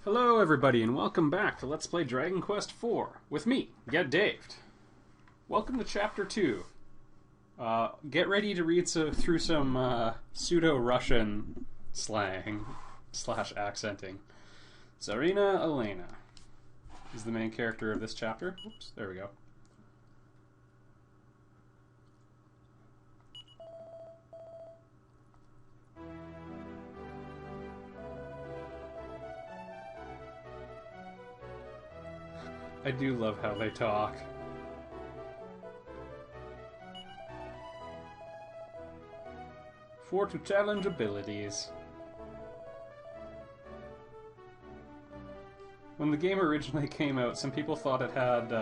Hello everybody and welcome back to Let's Play Dragon Quest IV with me, Get Daved. Welcome to Chapter 2. Get ready to read through some pseudo-Russian slang / accenting. Tsarina Alena is the main character of this chapter. Oops, there we go. I do love how they talk. For to challenge abilities. When the game originally came out, some people thought it had,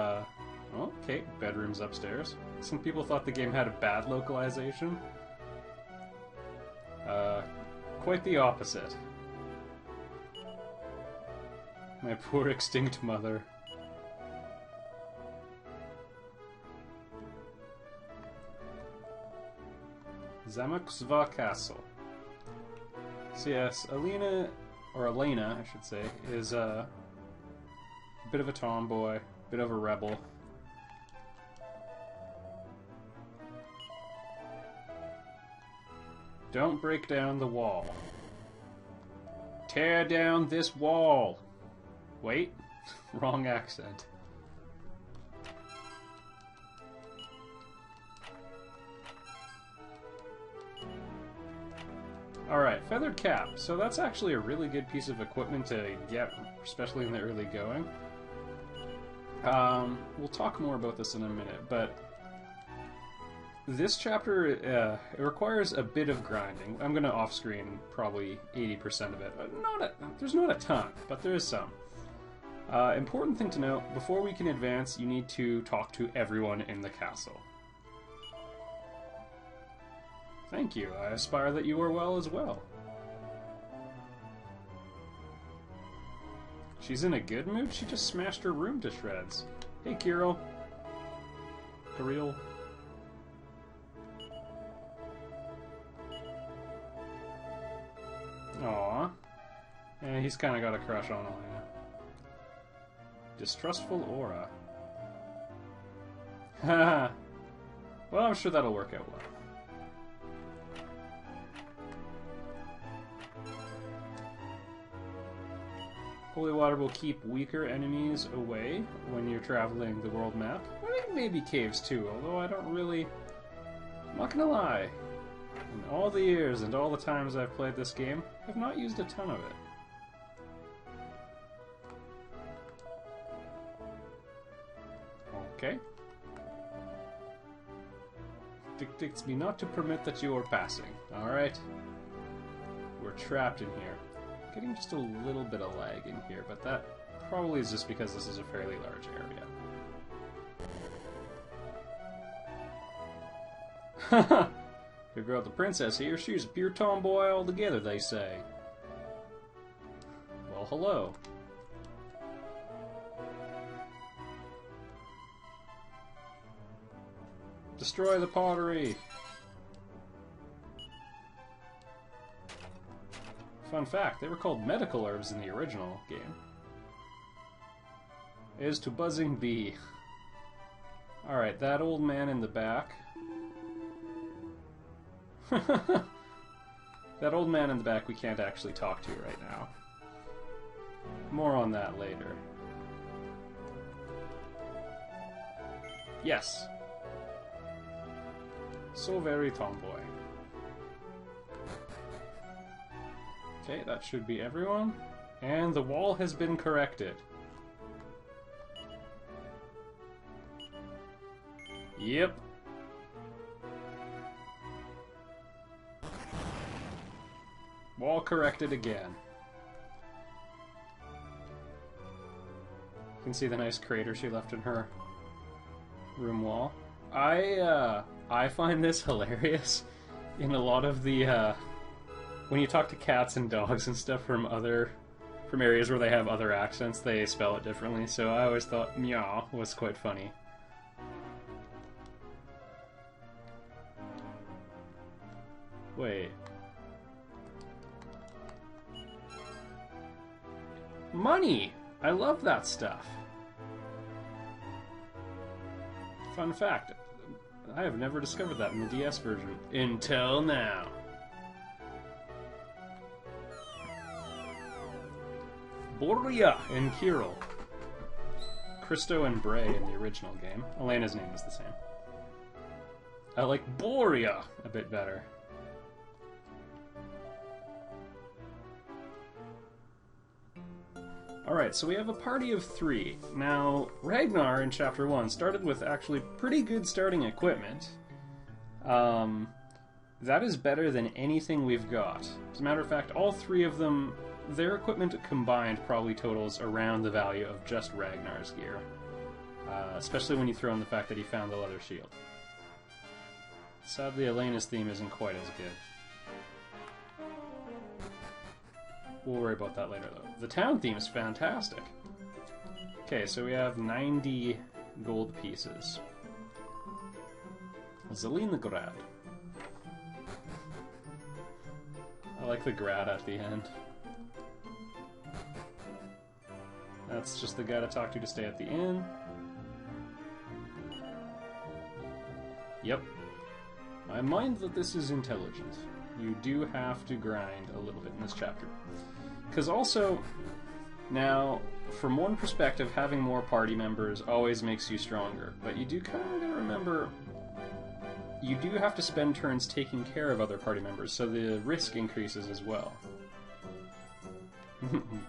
okay, bedrooms upstairs. Some people thought the game had a bad localization. Quite the opposite. My poor extinct mother. Zamoksva Castle. So yes, Alena, or Alena, I should say, is a bit of a tomboy, bit of a rebel. Don't break down the wall. Tear down this wall! Wait, wrong accent. Alright, Feathered Cap. So that's actually a really good piece of equipment to get, especially in the early going. We'll talk more about this in a minute, but this chapter, it requires a bit of grinding. I'm going to off-screen probably 80% of it. There's not a ton, but there is some. Important thing to note, before we can advance, you need to talk to everyone in the castle. Thank you. I aspire that you are well as well. She's in a good mood? She just smashed her room to shreds. Hey, Kirill. Kirill. Aww. Yeah, he's kind of got a crush on Alena. Distrustful aura. Haha. Well, I'm sure that'll work out well. Holy water will keep weaker enemies away when you're traveling the world map. I think maybe caves too, although I don't really... I'm not gonna lie. In all the years and all the times I've played this game, I've not used a ton of it. Okay. Dictates me not to permit that you are passing. Alright. We're trapped in here. Getting just a little bit of lag in here, but that probably is just because this is a fairly large area. Haha! Your girl the princess here, she's a pure tomboy altogether, they say. Well, hello. Destroy the pottery! Fun fact, they were called medical herbs in the original game. Is to buzzing bee. Alright, that old man in the back. That old man in the back we can't actually talk to right now. More on that later. Yes. So very tomboy. Okay, that should be everyone. And the wall has been corrected. Yep. Wall corrected again. You can see the nice crater she left in her room wall. I find this hilarious in a lot of the, when you talk to cats and dogs and stuff from areas where they have other accents, they spell it differently, so I always thought meow was quite funny. Wait. Money! I love that stuff. Fun fact, I have never discovered that in the DS version. Until now. Boria and Kirill. Christo and Bray in the original game. Elena's name is the same. I like Boria a bit better. Alright, so we have a party of 3. Now, Ragnar in Chapter 1 started with actually pretty good starting equipment. That is better than anything we've got. As a matter of fact, all 3 of them, their equipment combined probably totals around the value of just Ragnar's gear. Especially when you throw in the fact that he found the leather shield. Sadly, Elena's theme isn't quite as good. We'll worry about that later, though. The town theme is fantastic. Okay, so we have 90 gold pieces. Zelenograd. I like the grad at the end. That's just the guy to talk to stay at the inn. Yep. I mind that this is intelligent. You do have to grind a little bit in this chapter. Because also, now, from one perspective, having more party members always makes you stronger. But you do kind of gotta remember, you do have to spend turns taking care of other party members, so the risk increases as well.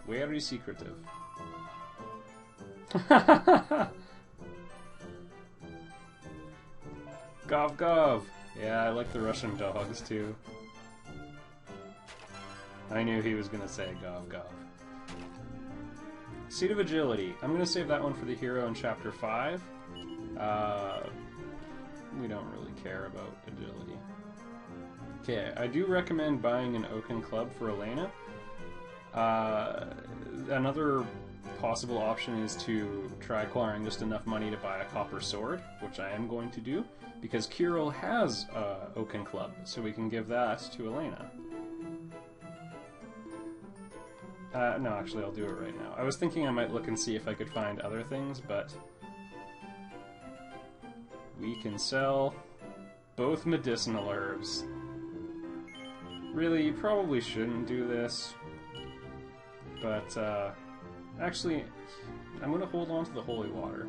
Very secretive. Gov gov! Yeah, I like the Russian dogs too. I knew he was gonna say gov gov. Seat of Agility. I'm gonna save that one for the hero in Chapter 5. We don't really care about agility. Okay, I do recommend buying an oaken club for Alena. Another possible option is to try acquiring just enough money to buy a copper sword, which I am going to do, because Kirill has oaken club, so we can give that to Alena. No, actually, I'll do it right now. I was thinking I might look and see if I could find other things, but we can sell both medicinal herbs. Really, you probably shouldn't do this, but actually, I'm going to hold on to the holy water.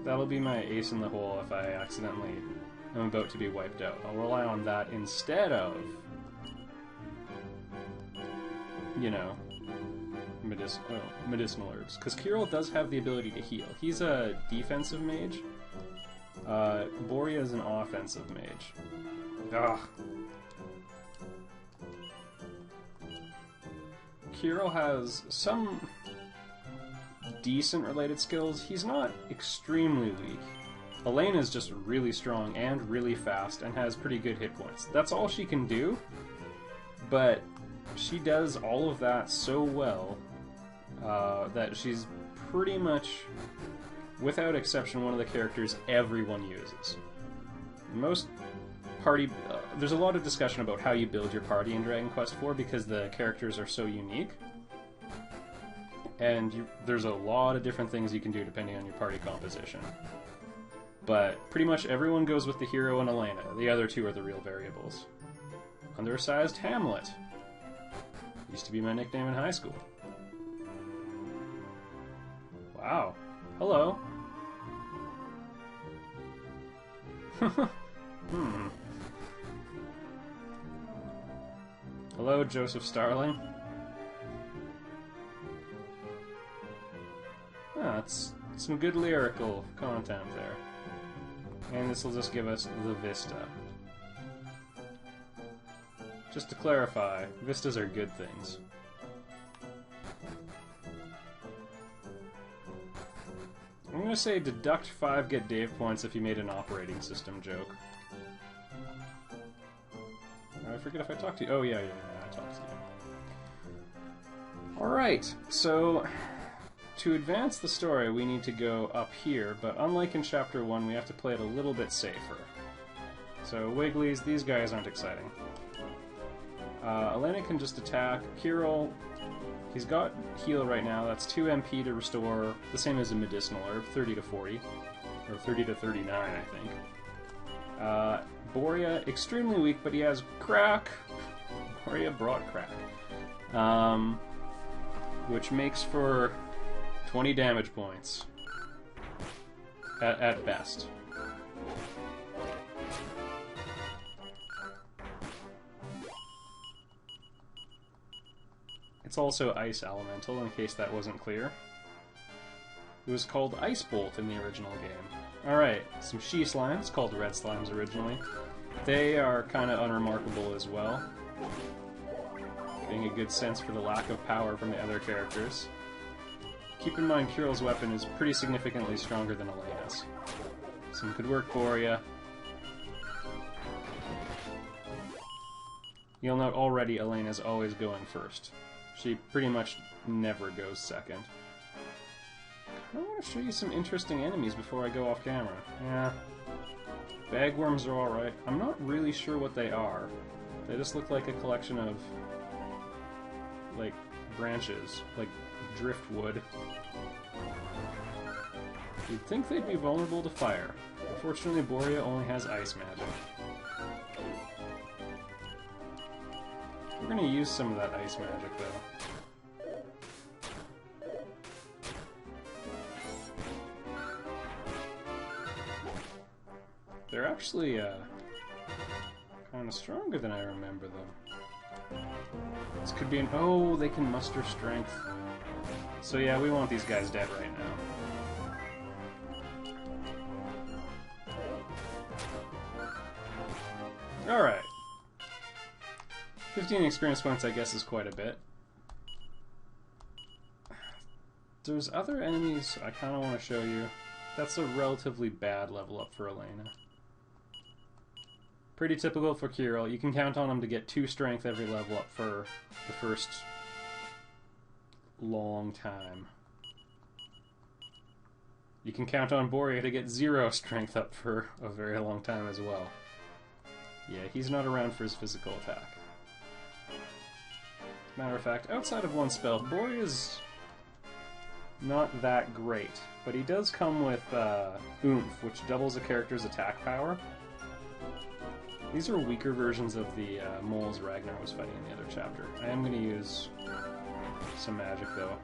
That'll be my ace in the hole if I accidentally am about to be wiped out. I'll rely on that instead of, you know, medicinal herbs. Because Kirill does have the ability to heal. He's a defensive mage. Boria is an offensive mage. Ugh. Kirill has some decent related skills. He's not extremely weak. Elena's just really strong and really fast and has pretty good hit points. That's all she can do, but she does all of that so well that she's pretty much, without exception, one of the characters everyone uses. Most party... there's a lot of discussion about how you build your party in Dragon Quest IV because the characters are so unique. And there's a lot of different things you can do depending on your party composition. But pretty much everyone goes with the hero and Alena. The other two are the real variables. Undersized Hamlet. Used to be my nickname in high school. Wow. Hello. Hello, Joseph Starling. Ah, that's some good lyrical content there. And this will just give us the Vista. Just to clarify, Vistas are good things. I'm gonna say deduct 5, get Dave points if you made an operating system joke. I forget if I talked to you. Oh, yeah, I talked to you. Alright, so to advance the story, we need to go up here, but unlike in Chapter 1, we have to play it a little bit safer. So, Wigglies, these guys aren't exciting. Alena can just attack. Kirill, he's got heal right now. That's 2 MP to restore, the same as a medicinal herb, 30 to 40. Or 30 to 39, I think. Boria, extremely weak, but he has crack. Boria brought crack. Which makes for 20 damage points. At best. It's also Ice Elemental, in case that wasn't clear. It was called Ice Bolt in the original game. Alright, some She Slimes, called Red Slimes originally. They are kind of unremarkable as well. Getting a good sense for the lack of power from the other characters. Keep in mind, Kirill's weapon is pretty significantly stronger than Alena's. Some good work, Boria. You'll note already Alena's always going first. She pretty much never goes second. I want to show you some interesting enemies before I go off camera. Yeah. Bagworms are alright. I'm not really sure what they are. They just look like a collection of, like, branches. Like, driftwood. You'd think they'd be vulnerable to fire. Unfortunately, Boria only has ice magic. We're gonna use some of that ice magic, though. They're actually, kind of stronger than I remember them. This could be an... Oh, they can muster strength. So yeah, we want these guys dead right now. Alright. 15 experience points, I guess, is quite a bit. There's other enemies I kind of want to show you. That's a relatively bad level up for Alena. Pretty typical for Kirill. You can count on him to get 2 strength every level up for the first long time. You can count on Boria to get 0 strength up for a very long time as well. Yeah, he's not around for his physical attack. Matter of fact, outside of one spell, Boria's not that great, but he does come with Oomph, which doubles a character's attack power. These are weaker versions of the moles Ragnar was fighting in the other chapter. I am going to use some magic, though.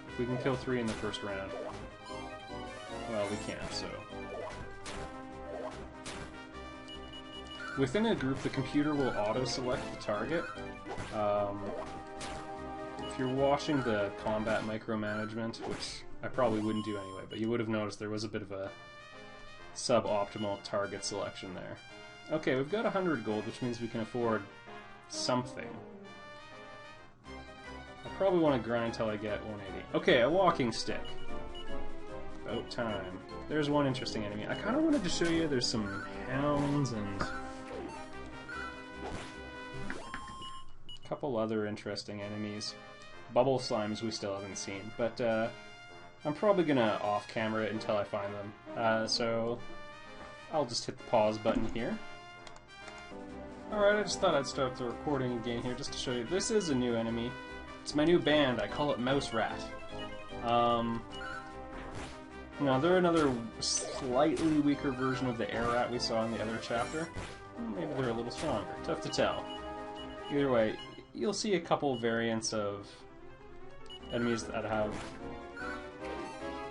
If we can kill 3 in the first round. Well, we can't, so... Within a group, the computer will auto-select the target. If you're watching the combat micromanagement, which I probably wouldn't do anyway, but you would have noticed there was a bit of a suboptimal target selection there. Okay, we've got 100 gold, which means we can afford something. I probably want to grind until I get 180. Okay, a walking stick. About time. There's one interesting enemy. I kind of wanted to show you there's some hounds and a couple other interesting enemies. Bubble slimes we still haven't seen, but I'm probably gonna off-camera it until I find them. So I'll just hit the pause button here. Alright, I just thought I'd start the recording again here just to show you. This is a new enemy. It's my new band. I call it Mouse Rat. Now, they're another slightly weaker version of the Air Rat we saw in the other chapter. Maybe they're a little stronger. Tough to tell. Either way, you'll see a couple variants of enemies that have...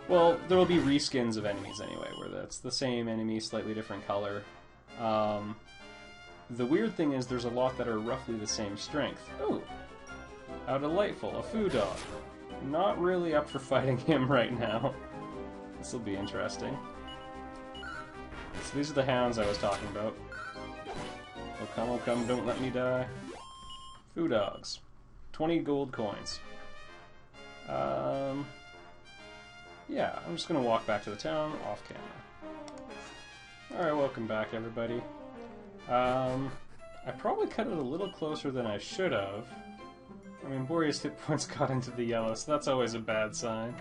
Well, there will be reskins of enemies anyway, where that's the same enemy, slightly different color. The weird thing is there's a lot that are roughly the same strength. Oh! How delightful, a foo dog. Not really up for fighting him right now. This will be interesting. So these are the hounds I was talking about. Oh come, don't let me die. Foo dogs. 20 gold coins. Yeah, I'm just gonna walk back to the town, off camera. Alright, welcome back everybody. I probably cut it a little closer than I should have. I mean, Boria's hit points got into the yellow, so that's always a bad sign.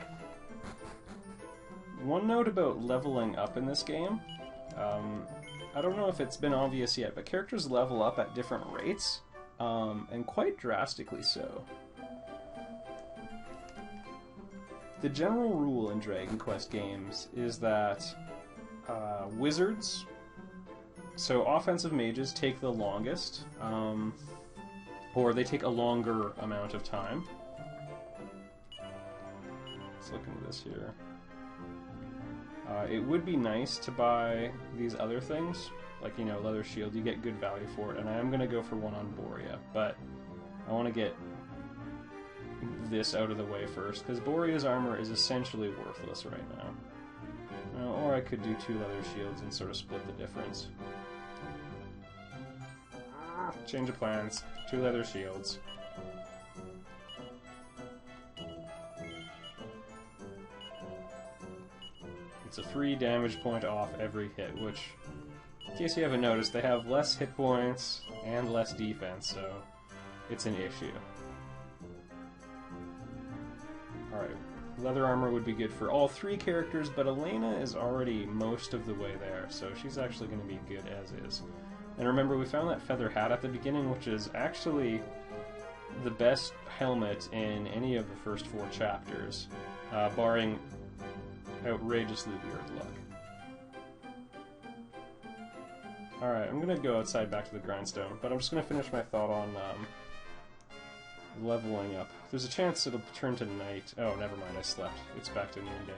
One note about leveling up in this game. I don't know if it's been obvious yet, but characters level up at different rates. and quite drastically so. The general rule in Dragon Quest games is that wizards, so offensive mages, take the longest, or they take a longer amount of time. Let's look into this here. It would be nice to buy these other things, like, you know, leather shield. You get good value for it, and I am going to go for one on Borea, but I want to get this out of the way first, because Borea's armor is essentially worthless right now. Or I could do 2 leather shields and sort of split the difference. Change of plans. 2 leather shields. It's a 3 damage point off every hit, which, in case you haven't noticed, they have less hit points and less defense, so it's an issue. Alright, leather armor would be good for all 3 characters, but Alena is already most of the way there, so she's actually going to be good as is. And remember, we found that feather hat at the beginning, which is actually the best helmet in any of the first 4 chapters, barring outrageously weird luck. Alright, I'm going to go outside back to the grindstone, but I'm just going to finish my thought on leveling up. There's a chance it'll turn to night. Oh, never mind, I slept. It's back to noonday.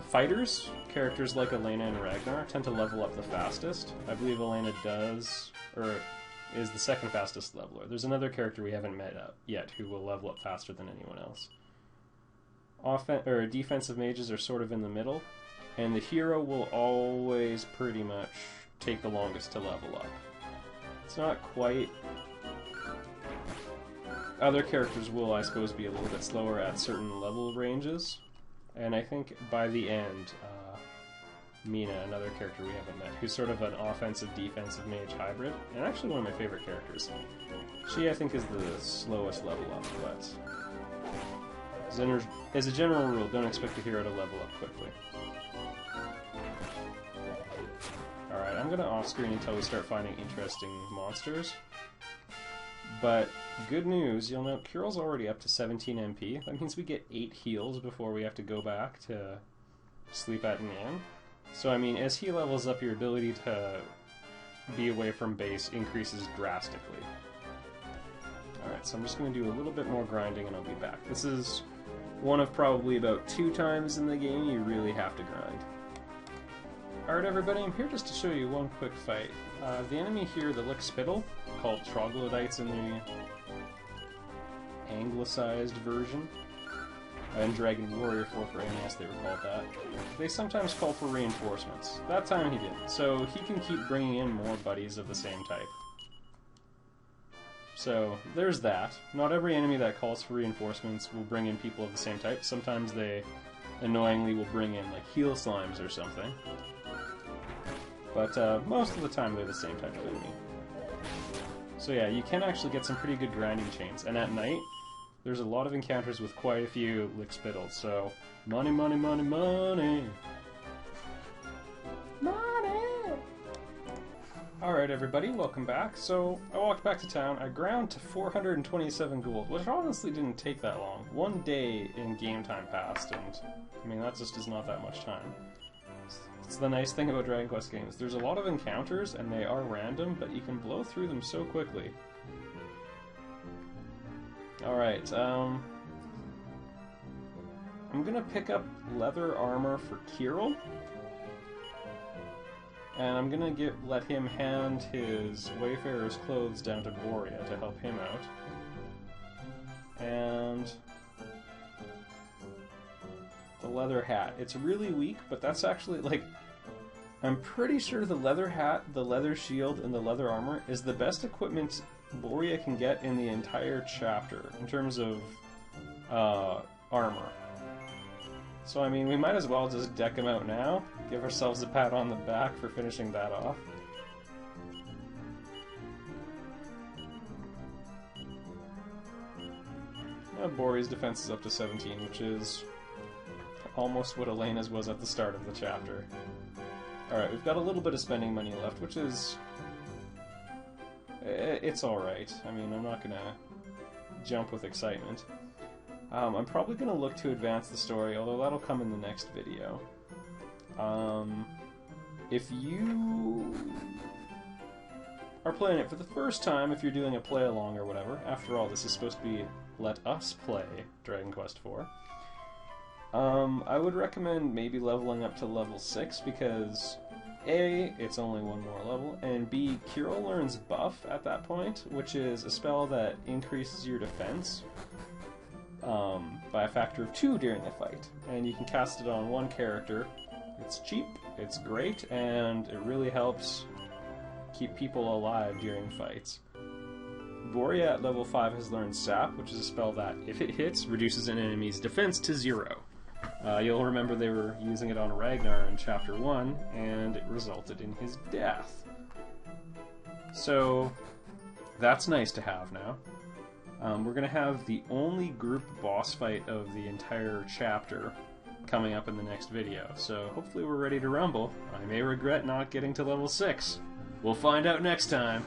Fighters, characters like Alena and Ragnar, tend to level up the fastest. I believe Alena does, or is the second fastest leveler. There's another character we haven't met yet who will level up faster than anyone else. Defensive mages are sort of in the middle, and the hero will always pretty much take the longest to level up. It's not quite... Other characters will, I suppose, be a little bit slower at certain level ranges, and I think by the end, Mina, another character we haven't met, who's sort of an offensive-defensive mage hybrid, and actually one of my favorite characters. She, I think, is the slowest level up, but as a general rule, don't expect a hero to level up quickly. Alright, I'm going to off-screen until we start finding interesting monsters. But, good news, you'll note Kirill's already up to 17 MP. That means we get 8 heals before we have to go back to sleep at an inn. So, I mean, as he levels up, your ability to be away from base increases drastically. Alright, so I'm just going to do a little bit more grinding and I'll be back. This is one of probably about 2 times in the game you really have to grind. Alright everybody, I'm here just to show you one quick fight. The enemy here, the Lick Spittle, called Troglodytes in the anglicized version, and Dragon Warrior 4 for NES they were called that. They sometimes call for reinforcements. That time he didn't, so he can keep bringing in more buddies of the same type. So, there's that. Not every enemy that calls for reinforcements will bring in people of the same type. Sometimes they, annoyingly, will bring in, like, heal slimes or something. But most of the time they're the same type of enemy. So yeah, you can actually get some pretty good grinding chains. And at night, there's a lot of encounters with quite a few Lick Spittles, so money, money, money, money! Money! Alright everybody, welcome back. So, I walked back to town, I ground to 427 gold, which honestly didn't take that long. 1 day in game time passed, and I mean, that just is not that much time. It's the nice thing about Dragon Quest games. There's a lot of encounters, and they are random, but you can blow through them so quickly. Alright, I'm gonna pick up leather armor for Kirill. And I'm gonna let him hand his Wayfarer's clothes down to Borea to help him out. And the leather hat. It's really weak, but that's actually, like, I'm pretty sure the leather hat, the leather shield, and the leather armor is the best equipment Borea can get in the entire chapter, in terms of armor. So, I mean, we might as well just deck him out now, give ourselves a pat on the back for finishing that off. Now Borea's defense is up to 17, which is almost what Alena's was at the start of the chapter. Alright, we've got a little bit of spending money left, which is it's alright. I mean, I'm not gonna jump with excitement. I'm probably gonna look to advance the story, although that'll come in the next video. If you are playing it for the first time, if you're doing a play-along or whatever, after all, this is supposed to be Let Us Play Dragon Quest IV, I would recommend maybe leveling up to level 6, because A, it's only one more level, and B, Kirill learns Buff at that point, which is a spell that increases your defense by a factor of 2 during a fight, and you can cast it on one character. It's cheap, it's great, and it really helps keep people alive during fights. Boria at level 5 has learned Sap, which is a spell that, if it hits, reduces an enemy's defense to 0. You'll remember they were using it on Ragnar in Chapter 1, and it resulted in his death. So, that's nice to have now. We're going to have the only group boss fight of the entire chapter coming up in the next video, so hopefully we're ready to rumble. I may regret not getting to level 6. We'll find out next time.